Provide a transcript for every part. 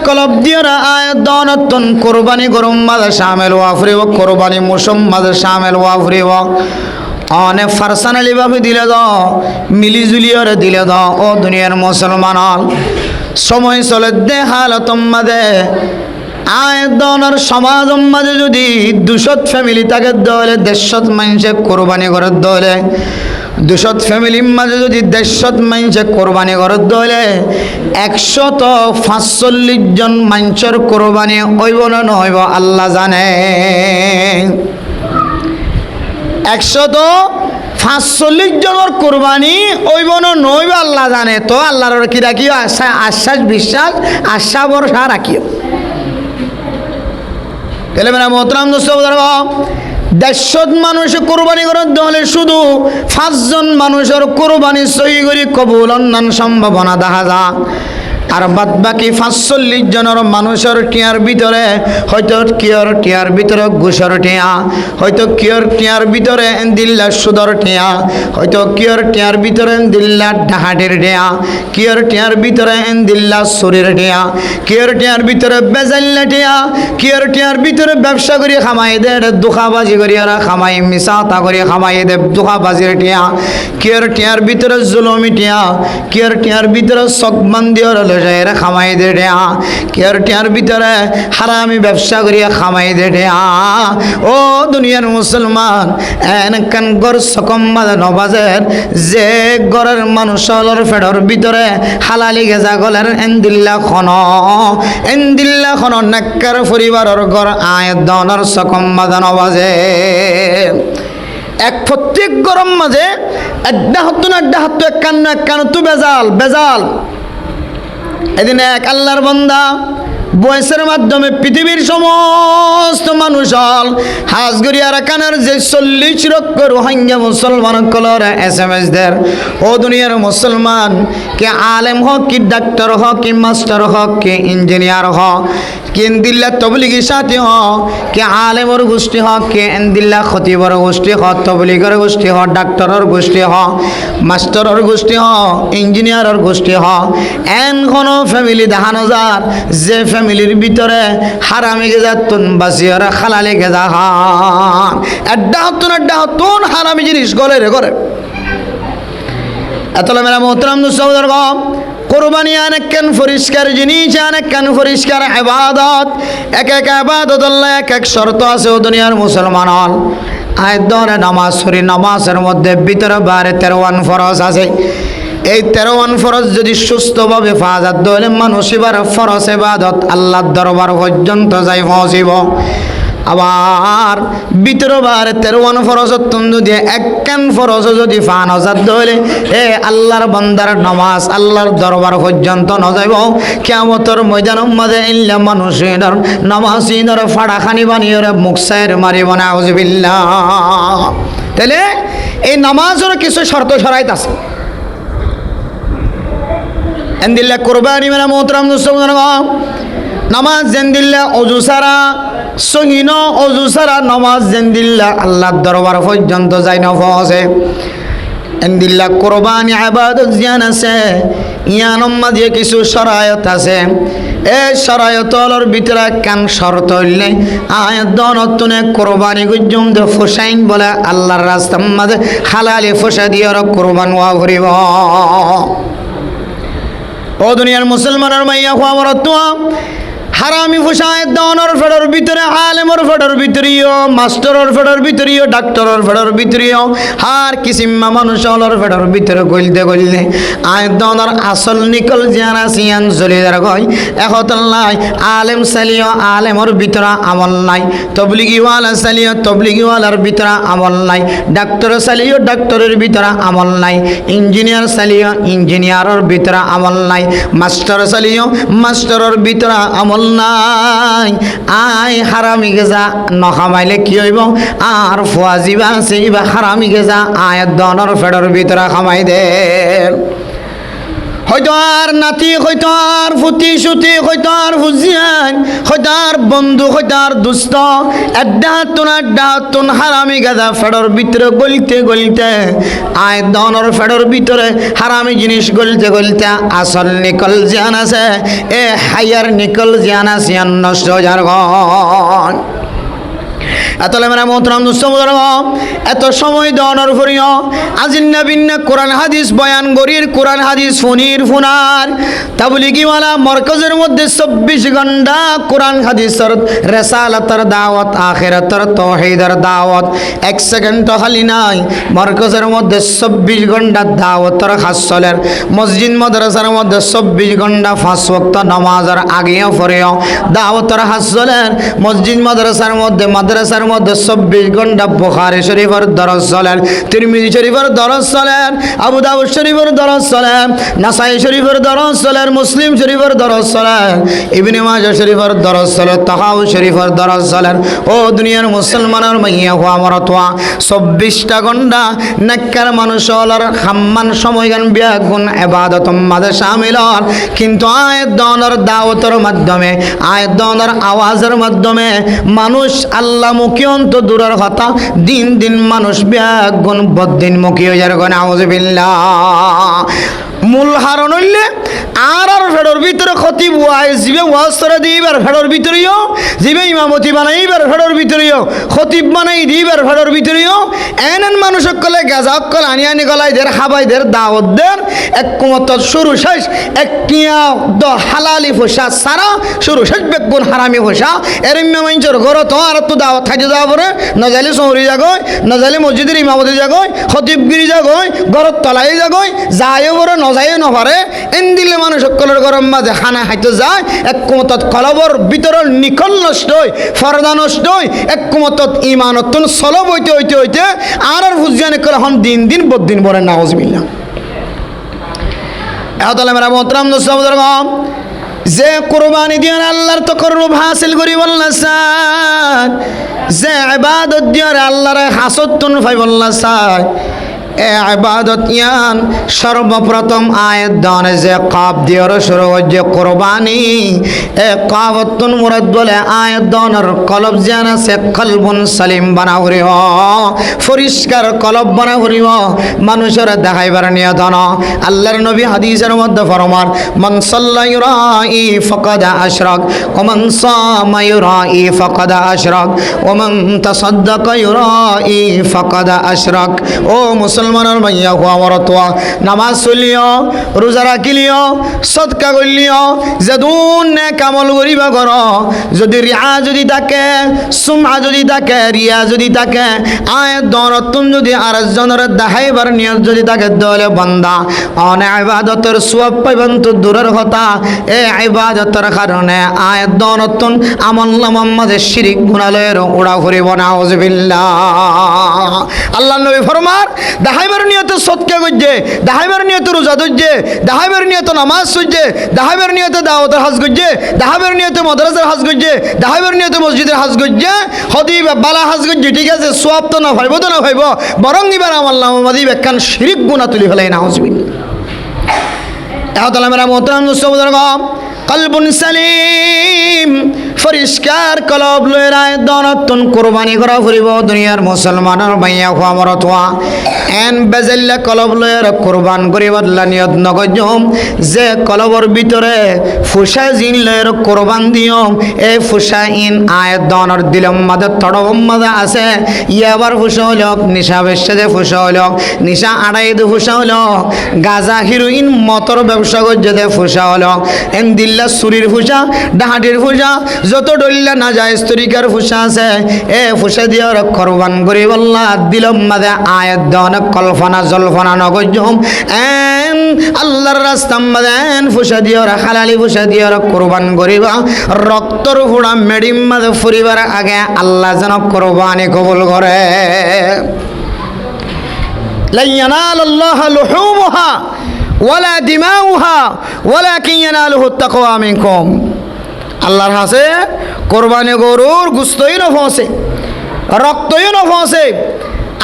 কলব দিয়রা আয়াত দনতন কুরবানি গরম মাঝে শামিল ওয়াফরিব কুরবানি মুসম মাঝে শামিল ওয়াফরিব অনেক ফারসানালি ভাবে দিলে দাও মিলি জুলিয়রে দিলে দাও ও দুনিয়ার মুসলমান সময় চলে দে হালতম মাঝে আয়াত দনের সমাজ মাঝে যদি 200 ফ্যামিলি থাকে দলে 150 মানুষে কুরবানি করে দলে 200 ফ্যামিলির মাঝে যদি 150 মানুষে কোরবানি করে দলে 145 জন মানুষের কোরবানি হইব না নইব আল্লাহ জানে 145 জনের কোরবানি হইব না নইব আল্লাহ জানে তো আল্লাহর কি রাখিও আশ্বাস বিশ্বাস আশা ভরসা রাখিও তাহলে মেরা মোহতারাম দোস্ত বুজুর্গ 150 মানুষ কোরবানি করার দলে শুধু 5 জন মানুষের কোরবানি সহি করে কবুল অন্যান্য সম্ভাবনা দেখা যায় আর বাদ বাকি 45 জনের মানুষের টিয়ার ভিতরে হয়তো কিয়র টিয়ার ভিতরে ঘুষর টিয়া হয়তো কিয়র টিয়ার ভিতরে দিল্লা সুদর টিয়া হয়তো কিয়র টিয়ার ভিতরে দিল্লা ডাহাটের টিয়া কিয়র টিয়ার ভিতরে দিল্লা শরীর টিয়া কিয়র টিয়ার ভিতরে বেজাল্লা টিয়া কিয়র টিয়ার ভিতরে ব্যবসা করি খামাই দে দুখাবাজি করি আর খামাই মিশাতা করি খামাই দে দুখাবাজির টিয়া কিয়র টিয়ার ভিতরে জুলমি টিয়া কিয়র টিয়ার ভিতরে সকবন্দি এরা খামাই দে টিয়া কিয়র টিয়ার ভিতরে হারামি ব্যবসা করিয়া খামাই দে টিয়া ও দুনিয়ার মুসলমান এনকান গর সকম বাজে নবাজের যে গরের মানুষের ফেডর ভিতরে হালালি গেজা গলের এন্দিল্লা খন নেককার পরিবারের গর আয়াত দনের সকম বাজে নবাজে এক প্রত্যেক গরম মাঝে আড্ডা হতো একান্ন তু বেজাল এদিন এক আল্লাহর বান্দা বয়সের মাধ্যমে পৃথিবীর সমস্ত মানুষ হল হাজগরিয়ার কানের যে 40 লক্ষ রোহিঙ্গা মুসলমান কলর SMS দের ও দুনিয়ার মুসলমান কে আলেম হোক কি ডাক্তার হোক কি মাস্টার হোক কি ইঞ্জিনিয়ার হোক কি ইন্দিল্লা তবলিগি সাথী হোক কে আলেমর গোষ্ঠী হোক কে ইন্দিল্লা খতিবর গোষ্ঠী হোক তবলিগর গোষ্ঠী হোক ডাক্তারর গোষ্ঠী হোক মাস্টারর গোষ্ঠী হোক ইঞ্জিনিয়ারর গোষ্ঠী হোক এন কোনো ফ্যামিলি দেখানো যার যে ফ্যামিলির ভিতরে হারামি গেজাতুন বাসিয়ারা খালালে গেজা হান আড্ডা হতুন হারামি জিনিস গলে রে করে এতলা মেরা মোহতারাম দোস্ত কোরবানি অনেক কেন পরিষ্কার জিনিস অনেক কেন পরিষ্কার ইবাদত এক এক ইবাদত আল্লাহ এক এক শর্ত আছে ও দুনিয়ার মুসলমান আয়াত দরে নামাজ পড়ি নামাজের মধ্যে ভিতরে বাইরে 13 ফরজ আছে এই 13 ফরজ যদি সুস্থভাবে ফাজাত দলে মানুষ এবার ফরজ ইবাদত আল্লাহর দরবার পর্যন্ত যাই পৌঁছিব আবার ভিতরে বার 13 ফরজ যদি একখান ফরজ যদি ফানজাত দলে এ আল্লাহর বান্দার নামাজ আল্লাহর দরবার পর্যন্ত ন যাইব কিয়ামতের ময়দানের মাঝে ইল্লা মানুষের নামাজীদের ফাড়াখানি বানিয়ে মুখসায়ের মারিব না আউযুবিল্লাহ তাহলে এই নামাজের কিছু শর্ত শরাইত আছে এন্দিল্লা কুরবানি মেরা মোহতারাম দোস্ত নামাজ জেন্দিল্লা অজু সারা সহিন অজু সারা নামাজ জেন্দিল্লা আল্লাহর দরবার পর্যন্ত যাই না পৌঁছে এন্দিল্লা কুরবানি ইবাদত জিয়ান আছে ইয়ানম মাঝে কিছু শরায়ত আছে এই শরায়তর ভিতরে কান শর্ত হইলে আয়াত দনতুনে কুরবানি গুজুম দে ফুসাইন বলে আল্লাহর রাস্তার মাঝে হালালি ফুসা দিয়ে কুরবান ওয়া করিব ও দুনিয়ার মুসলমানের মাইয়া হওয়া মরতুয়া হারামি ফুসায় দনর ফেডর ভিতরে আলেমর ফেডর ভিতরিও মাস্টারর ফেডর ভিতরিও ডাক্তারর ফেডর ভিতরিও আর কিসিম্মা মানুষের ফেডর ভিতরে গলতে আয় দনর আসল নিকল জিয়ানা সিয়ান জলিদার গয় একতল্লাই আলেম সালিও আলেমর ভিতরে আমল নাই তবলিগিওয়ালা সালিও তবলিগিওয়ালার ভিতরে আমল নাই ডাক্তার সালিও ডাক্তারের ভিতরে আমল নাই ইঞ্জিনিয়ার সালিও ইঞ্জিনিয়ারের ভিতরে আমল নাই মাস্টার সালিও মাস্টারের ভিতরে আমল নাই আই হারামি গেজা নখামাইলে কি হইব আর ফুয়াজিবা সেই বা হারামি গেজা আয়াত দনর ফেডর ভিতরে খামাই দে হয়তো আর নাতি, হয়তো আর ফুটি সুতি, হয়তো আর ফুজিয়ান, হয়তো আর বন্ধু, হয়তো আর দুস্থ, আড্ডাতুন হারামি গাদা ফেডর ভিতরে গলিতে গলিতে আয় দনর ফেডর ভিতরে হারামি জিনিস গলিতে গলিতে আসল নিকল জিয়ান আছে, এ হাইয়ার নিকল জিয়ান আছে নষ্ট যার ঘর। এতলে মেরা মোহতরাম দুস্তমুদরম এত সময় দনর ফুরিয় আজিন্না বিন্না কোরআন হাদিস বয়ান গরির কোরআন হাদিস ফুনির ফুনার তাবলিগিওয়ালা মরকজের মধ্যে 24 ঘন্টা কোরআন হাদিসের রেসালাতের দাওয়াত, আখিরাতের তাওহীদের দাওয়াত, এক সেকেন্ড খালি নাই। মরকজের মধ্যে 24 ঘন্টা দাওয়াতের হাসলের, মসজিদ মাদ্রাসার মধ্যে 24 ঘন্টা 5 ওয়াক্ত নামাজের আগেও পরেও দাওয়াতের হাসলের, মসজিদ মাদ্রাসার মধ্যে 24 ঘন্টা বুখারী শরীফের দরস চলেন, তিরমিজি শরীফের দরস চলেন, আবু দাউদ শরীফের দরস চলেন, নাসাই শরীফের দরস চলেন, মুসলিম শরীফের দরস চলেন, ইবনে মাজাহ শরীফের দরস চলেন, তাহাউই শরীফের দরস চলেন। ও দুনিয়ার মুসলমানের মাইয়া হওয়া মরতোয়া 24টা ঘন্টা নেককার মানুষ হলার হাম্মান সময়গান বিয়াগুন ইবাদত মাঝে শামিল হন, কিন্তু আয়াত দনের দাওয়াতের মাধ্যমে, আয়াত দনের আওয়াজের মাধ্যমে মানুষ আল্লাহ মুখী অন্ত দূরের কথা, দিন দিন মানুষ ব্যাগুণ বদিন মুখী হয়ে যার গণ আউযুবিল্লাহ। মূল হারণ হইলে আর ফেডর ভিতরে খতিব ওয়াইজ জিবে ওয়াজ করে দিবার ফেডর ভিতরেও, জিবে ইমামতি বানাইবার ফেডর ভিতরেও, খতিব বানাই দিবার ফেডর ভিতরেও, এনন মানুষ সকলে গাজা সকল আনি আনি গলাইদের হাবাইদের দাওয়াতদের এক কুমত শুরু শেষ একটিয়া দ হালালি ফসা সারা শুরু শেষ বেগুন হারামি ফসা এরম্য মানুষের ঘর তো আর তো দাওয়াত খাইতে যাওয়া পরে নজালি শহরি জাগয়, নজালি মসজিদের ইমামতি জাগয়, খতিবগিরি জাগয়, ঘরত তলাই জাগয়, যায়ও পরে নজাইও নপারে, এন দিলে মানুষ সকলের গরম মাঝে খানা খাইতে যায়, এক কুমতত কলবর ভিতরের নিকল নষ্ট হয়, ফরদা নষ্ট হয়, এক কুমতত ইমানতুন সলব হইতে হইতে হইতে আর ফুজিয়ান কল এখন দিন দিন বদিন বলে নাউজুবিল্লাহ। এহতালে মেরা মোহতরাম দোস্ত যে কুরবানি দিয়ে আল্লাহর তকররুব হাসিল করি বললা চায়, যে ইবাদত দিয়ে আল্লাহর হাসতুন ফাই বললা চায়, এ ইবাদত ইয়ান সর্বপ্রথম আয়াত দানে যে কাব দিয়ে শুরু হচ্ছে কুরবানি, এ কাবতুন মুরাদ বলে আয়াত দানের কলব জান আছে কলবুন সালিম বানা হরিব, পরিষ্কার কলব বানা হরিব, মানুষের দেখাইবার নিয়ত না। আল্লাহর নবী হাদিসের মধ্যে ফরমান মান সাল্লা ইউরাই ফাকাদ আশরাক ওয়া মান সামা ইউরাই ফাকাদ আশরাক ওয়া মান তাসাদ্দাকা ইউরাই ফাকাদ আশরাক। ও মুসলমানের মাইয়া হওয়া মরতোয়া, নামাজ চলিও, রোজা রাখিলিও, সদকা করলিও, যেদুন নেক আমল করিবা কর, যদি রিয়া যদি থাকে, সুমা যদি থাকে, রিয়া যদি থাকে, আয়াত দনতুন যদি আরেকজনের দেখাইবার নিয়ত যদি থাকে, দলে বান্দা অনে ইবাদতের সওয়াব পাইবেন তো দূরের কথা, এই ইবাদতের কারণে আয়াত দনতুন আমল নামার মাঝে শিরিক গুনাহের উড়া ফুরিব নাউজুবিল্লাহ। আল্লাহ নবী ফরমান দেখাইবার নিয়তে সদকা করছে, দেখাইবার নিয়তে রোজা ধরছে, দেখাইবার নিয়তে নামাজ পড়ছে, দেখাইবার নিয়তে দাওয়াতের হজ করছে, দেখাইবার নিয়তে মাদ্রাসার হজ করছে, দেখাইবার নিয়তে মসজিদের হজ করছে, হদিব বালা হজ করছে, ঠিক আছে, সওয়াব তো না পাইব, তো না পাইব, বরং এবার আমার নামাদি একখান শিরিক গুনাহ তুলি ফেলাই নাউজুবিল্লাহ। এহতালা মেরা মোহতরাম দোস্ত কলবুন সালিম, পরিষ্কার কলব লয়ের আয়াত দনতুন কুরবানি করা ফুরিব দুনিয়ার মুসলমানের মাইয়া হওয়া মরতোয়া, এন বেজাল্লা কলব লয়ের কুরবান করিবার নিয়ত নগজম, যে কলবর ভিতরে ফুসা জিন লয়ের কুরবান দিও, এই ফুসা ইন আয়াত দনর দিলম মাদে তড়ম মাদে আছে, ইয়াবার ফুসা হল নিশা বেশে ফুসা হল, নিশা আড়াইদ ফুসা হল, গাজা হিরোইন মতর ব্যবসা করছে ফুসা হল, এন দিল্লা সুরির ফুসা, ডাহাটির ফুসা, যত ডল্লা না যায় তরিকার ফুসা আছে, এ ফুসা দিয়ে কুরবান করি বললা দিলম মাদে আয়াত দন কল্পনা জল্পনা নগজম, এন আল্লাহর রাস্তা মাদে এন ফুসা দিয়ে হালালি ফুসা দিয়ে কুরবান করিবা, রক্তর ফুড়া মেডিম মাদে ফুরিবার আগে আল্লাহ যেন কুরবানি কবুল করে। লা ইয়ানালাল্লাহু লুহুমুহা ওয়ালা দিমাউহা ওয়ালাকিন ইয়ানালুহু তাকওয়া মিনকুম। আল্লাহর হাসে কোরবানি গরুর গুস্তই না ফসে, রক্তই না ফসে,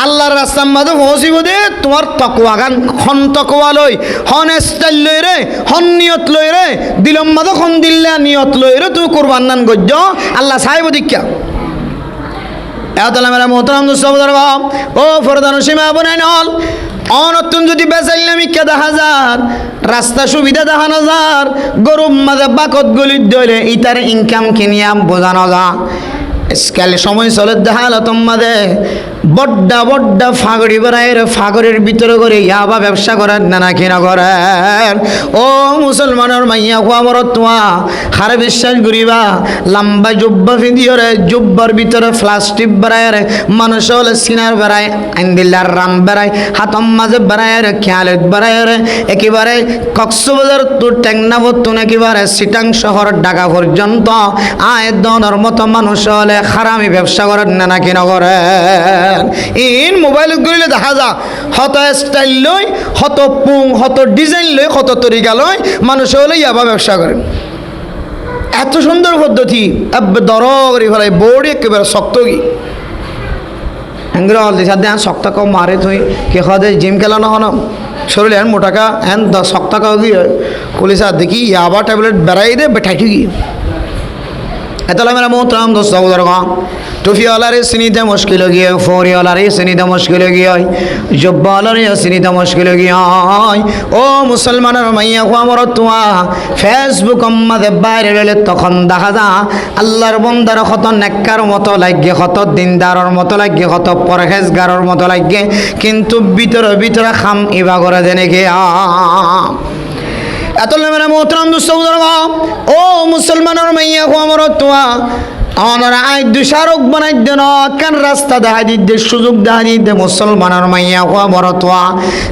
আল্লাহর রাস্তার মাঝে পৌঁছিব দে তোমার তকওয়া গান হন তকওয়া লই হন স্টাইল লই রে হন নিয়ত লই রে দিলম মাঝে হন দিল্লা নিয়ত লই রে তুই কোরবান নান গজ্জ আল্লাহ সাহেব দীক্ষা এতলা মেরা মোহতারাম দুঃসবদর ও ফরদান সীমা বনাই নল অনতুন যদি বেচাইলাম ইকা 10,000 রাস্তা সুবিধা 10,000 গরুর মাঝে বাকত গলিত দইলে ইতার ইনকাম কিনিয়াম বোঝানো যা স্কেল সময় চলে দেখাল তোমাদে বড্ডা বড্ডা ফাগড়ি বেড়ায় ফাগড়ির ভিতরে করে ইয়াবা ব্যবসা করেন না কিনা করেন ও মুসলমানের মাইয়া খোয়া মর তোমা হারে বিশ্বাস করিবা লম্বা জুব্বা ফিদিওরে জুব্বার ভিতরে প্লাস্টিক বেড়ায় মানুষ হলে সিনার বেড়ায় আইন্দিল্লার রাম বেড়ায় হাতম মাঝে বেড়ায় খেয়ালত বেড়ায় একেবারে কক্সবাজার তোর টেংনাবতুন একেবারে সিটাং শহর ঢাকা পর্যন্ত আয় দনের মতো মানুষ হলে খারামি ব্যবসা করেন না কিনা করেন ইন মোবাইল গড়িলে দেখা যা হত স্টাইল লই হত পুং হত ডিজাইন লই হত তরিকা লই মানুষ হলে ইয়াবা ব্যবসা করেন এত সুন্দর পদ্ধতি দর করি ফেলাই বোর্ড একেবারে শক্ত কি হ্যাঙ্গরা হলদি সাথে হ্যাঁ শক্ত কাউ মারে তুই কে খাওয়া জিম খেলানো হনো শরীরে হ্যাঁ মোটাকা হ্যাঁ শক্ত কাউ কি পুলিশ আর দেখি ইয়াবা ট্যাবলেট বেড়াই দে বেঠাই ঠিকই এতলা মেরা মোহতরাম দোস্ত বুজুর্গ টুফিওয়ালারে চিনিতে মুশকিল গিয়ে ফৌরিওয়ালারে চিনিতে মুশকিল গিয়ে জব্বালারে চিনিতে মুশকিল গিয়ে ও মুসলমানের মাইয়া খোয়ামর তোমা ফেসবুক মাঝে বাইরে রইলে তখন দেখা যা আল্লাহর বন্দার কত নেককার মতো লাগে কত দিনদারের মতো লাগে কত পরহেজগারের মতো লাগে কিন্তু ভিতরে ভিতরে খাম ইবা করে দেনে গিয়া এতলে মেরা মোহতরাম দুঃস্থ ও মুসলমানের মাইয়া খোয়ামর তোমা আমরা আই দুষারক বানাই দেন কেন রাস্তা দেখা দিতে সুযোগ দেখা দিতে মুসলমানের মাইয়া খোয়া বরতোয়া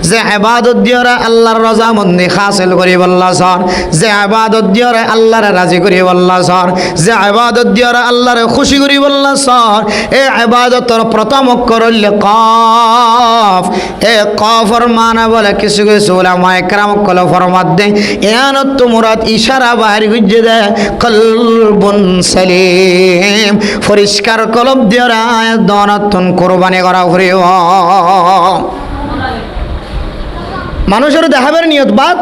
যে ইবাদত দিয়রে আল্লাহর রজামন্দি হাসিল করি বল্লা সর যে ইবাদত দিয়রে আল্লাহরে রাজি করি বল্লা সর যে ইবাদত দিয়রে আল্লাহরে খুশি করি বল্লা সর এ ইবাদতর প্রথম অক্ষর হইলে কফ এ কফর মানে বলে কিছু কিছু উলামা ইকরাম কল ফরমাত দে ইয়ানত তো মুরাদ ইশারা বাহির গুজে দে কলবুন সালিম পরিষ্কার কলব দিয়ে দনতন কোরবানি করা ঘুরে মানুষের দেখাবের নিয়ত বাদ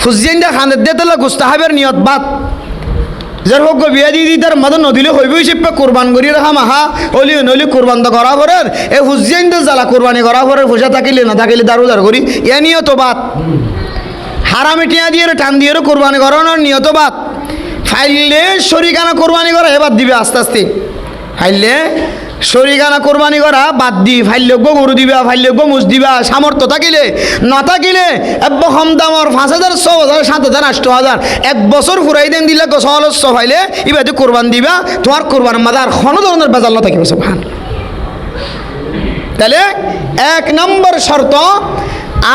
ফুজিয়েন্দা খানের দেতলা গুস্তাহাবের নিয়ত বাদ যার হোক বিয়া দিয়ে তার মাদা নদীলে হইব হিসেবে কোরবান করি রাখা মাহা অলি নলি কোরবান তো করা পরের এই ফুজিয়েন্দা জ্বালা কোরবানি করা পরের ফুসা থাকিলে না থাকিলে দারুদার করি এ নিয়ত বাদ হারামি টিয়া দিয়ে টান দিয়ে কোরবানি করানোর নিয়ত বাদ ফাইলে শরিকানা কোরবানি করা এবার দিবে আস্তে আস্তে ফাইলে শরিকানা কোরবানি করা বাদ দি ফাইলে গরু দিবা ফাইলে মুজ দিবা সামর্থ্য থাকিলে না থাকিলে কম দামর 5,000 6,000 7,000 8,000 এক বছর ফুরাই দেন দিলে সহলস্য ফাইলে এবার কোরবান দিবা তোমার কোরবান মাদার কোনো ধরনের বেজাল না থাকিবে সুবহান তাহলে এক নম্বর শর্ত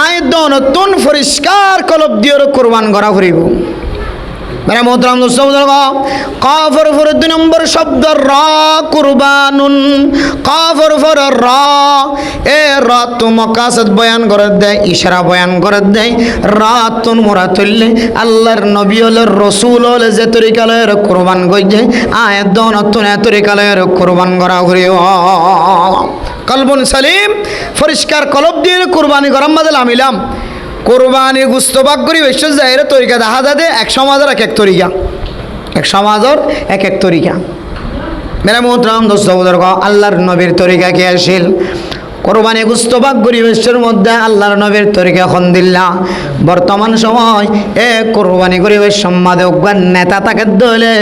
আয় দনতুন পরিষ্কার কলব দিয়ে কোরবান করা ফুরিব মেরা মোহতরাম দোস্ত বুজুর্গ কাফর ফর 2 নম্বর শব্দ রা কুরবানুন কাফর ফর রা এ রা তো মাকাসদ বয়ান করে দেয় ইশারা বয়ান করে দেয় রাতুন মুরাতুল্লি আল্লাহর নবী হল রাসূল হল যে তরিকালের কুরবান গইছে আয়াত দনতুন তরিকালের কুরবান করা ঘুরে কলবুন সালিম পরিষ্কার কলব দিয়ে কুরবানি করার মাঝে আমিলাম কোরবানি গুস্ত বাক করি বেশ যায় তরিকা দেখা যাতে এক সমাজের এক এক তরিকা এক সমাজের এক এক তরিকা মেরা মোহতরাম দোস্ত বুজুর্গ আল্লাহর নবীর তরিকা কে আসিল কোরবানি গুস্ত বাক করি বেশের মধ্যে আল্লাহর নবীর তরিকা এখন দিল্লা বর্তমান সময় এ কোরবানি করি বেশ সম্মাদে উগ্র নেতা তাকে দইলে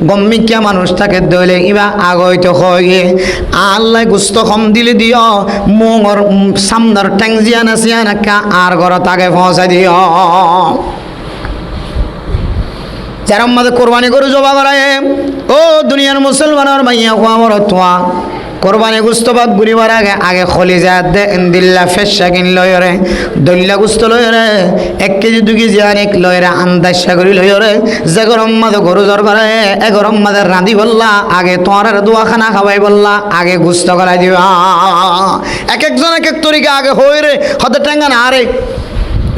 গম্মিকিয়া মানুষ তাকে দইলে ইবা আগইত হয়ে আল্লাহ গুস্ত কম দিলে দিও মোর সামনার ট্যাংজিয়া নাসিয়া নাকা আর ঘর তাকে পৌঁছাই দিও যারা আমাদের কোরবানি করে জবা করায় ও দুনিয়ার মুসলমানের মাইয়া খোয়ামর তোয়া কোরবানি গুস্ত বাক ঘুরিবার আগে আগে খলিজা দে ইন্দিল্লা ফেসা কিন লয়রে দল্লা গুস্ত লয়রে 1 কেজি 2 কেজি অনেক লয়রে আন্দাজা করি লয়রে যে গরম মাদে গরু জর করে এ গরম মাদে রাঁধি বললা আগে তোমার দোয়াখানা খাওয়াই বললা আগে গুস্ত করাই দিবা এক একজন এক এক তরিকা আগে হই রে হতে টেঙ্গা না রে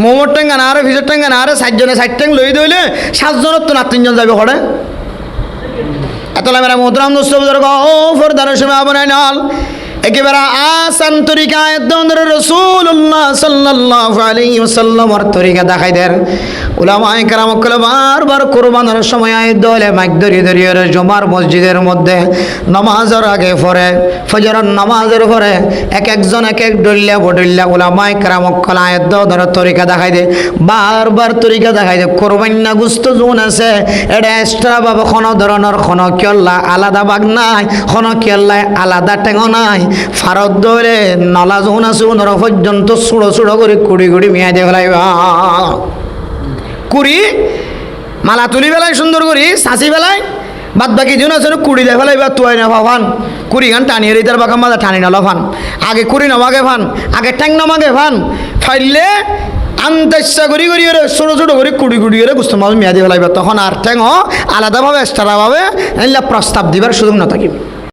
মোমোর টেঙ্গা না রে ভিজের টেঙ্গা না রে 60 জনে 60 ট্যাং লই দইলে 7 জনের তো না 3 জন যাবে হড়ে এতলা মেরা মোহতরাম দোস্ত বুজুর্গ ও ফরদার সময় আবনাই নাল একেবারে আসান তরিকায় দন্দরে রাসূলুল্লাহ সাল্লাল্লাহু আলাইহি ওয়াসাল্লামের তরিকা দেখাই দেন উলামায়ে কেরাম কল বারবার কুরবানের সময় আয় দলে মাইক ধরিয়ে জুমার মসজিদের মধ্যে নামাজের আগে পড়ে ফজরের নামাজের পরে এক একজন এক এক ডল্লা বডল্লা উলামায়ে কেরাম কল আয় দন্দরে তরিকা দেখাই দে বারবার তরিকা দেখাই দে কুরবান্না গোশত জোন আছে এটা এক্সট্রা ভাবে কোনো ধরনের কোনো কিল্লা আলাদা ভাগ নাই কোনো কিল্লা আলাদা টেঙ্গ নাই ফারদ ধরে নলা যখন আছে ওনারা পর্যন্ত ছোড়ো ছোড়ো করে কুড়ি কুড়ি মেয়া দিয়ে ফেলাইবা কুড়ি মালা তুলি বেলায় সুন্দর করি সাঁচি বেলায় বাদ বাকি জন আছে কুড়ি দিয়ে ফেলাইবা তুয়াই না ফান কুড়ি গান টানিয়ে রিতার বাঁকা মাথা টানি নালো ফান আগে কুড়ি নমাগে ফান আগে ট্যাং নমাগে ফান ফাইলে আন্দাজা করি ছোটো ছোটো করে কুড়ি কুড়ি করে গুস্ত মাছ মেয়া দিয়ে ফেলাইবা তখন আর ট্যাং আলাদাভাবে এক্সট্রাভাবে প্রস্তাব দিবার সুযোগ না থাকিবে